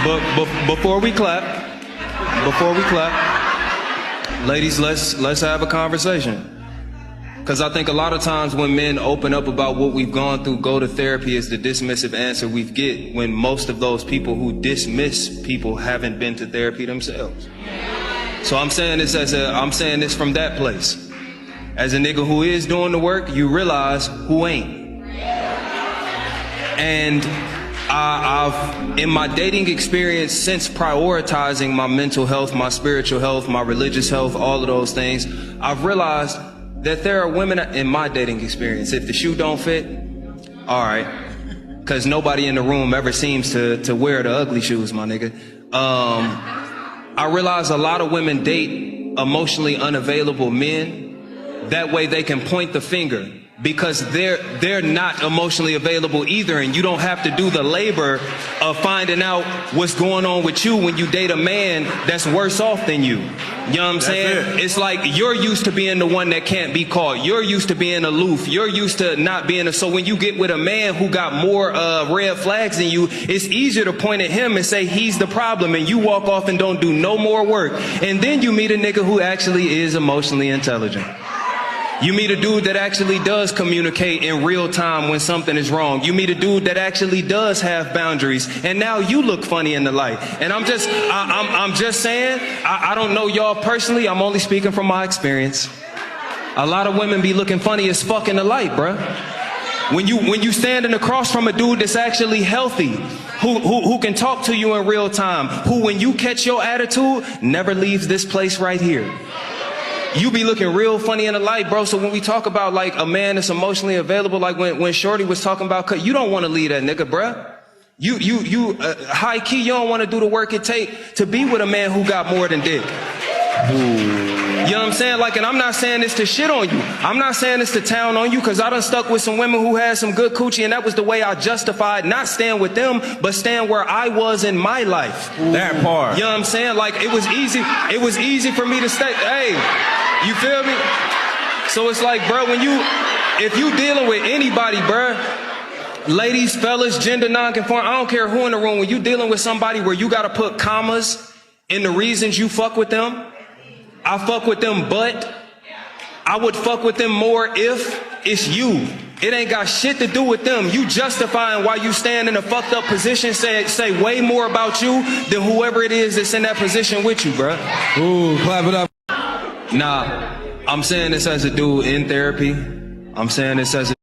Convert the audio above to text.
Before we clap, ladies, let's have a conversation. Because I think a lot of times when men open up about what we've gone through, go to therapy is the dismissive answer we get, when most of those people who dismiss people haven't been to therapy themselves. So I'm saying this from that place. As a nigga who is doing the work, you realize who ain't. And I've, in my dating experience, since prioritizing my mental health, my spiritual health, my religious health, all of those things, I've realized that there are women in my dating experience, if the shoe don't fit, all right, because nobody in the room ever seems to wear the ugly shoes, my nigga. I realize a lot of women date emotionally unavailable men. That way they can point the finger, because they're not emotionally available either, and you don't have to do the labor of finding out what's going on with you when you date a man that's worse off than you. You know what I'm saying? It's like you're used to being the one that can't be caught. You're used to being aloof. You're used to not being so when you get with a man who got more red flags than you, it's easier to point at him and say he's the problem, and you walk off and don't do no more work. And then you meet a nigga who actually is emotionally intelligent. You meet a dude that actually does communicate in real time when something is wrong. You meet a dude that actually does have boundaries, and now you look funny in the light. And I'm just saying, I don't know y'all personally. I'm only speaking from my experience. A lot of women be looking funny as fuck in the light, bruh. When you standing across from a dude that's actually healthy, who can talk to you in real time, who when you catch your attitude, never leaves this place right here. You be looking real funny in the light, bro. So when we talk about like a man that's emotionally available, like when Shorty was talking about, you don't want to leave that nigga, bruh. You high key, you don't want to do the work it take to be with a man who got more than dick. You know what I'm saying? Like, and I'm not saying this to shit on you. I'm not saying this to town on you, because I done stuck with some women who had some good coochie, and that was the way I justified not staying with them, but staying where I was in my life. That part. You know what I'm saying? Like, it was easy for me to stay. Hey, you feel me? So it's like, bro, if you dealing with anybody, bro, ladies, fellas, gender non-conform, I don't care who in the room, when you dealing with somebody where you got to put commas in the reasons you fuck with them, I fuck with them, but I would fuck with them more if it's you. It ain't got shit to do with them. You justifying why you stand in a fucked up position say way more about you than whoever it is that's in that position with you, bruh. Ooh, clap it up. Nah, I'm saying this as a dude in therapy. I'm saying this as a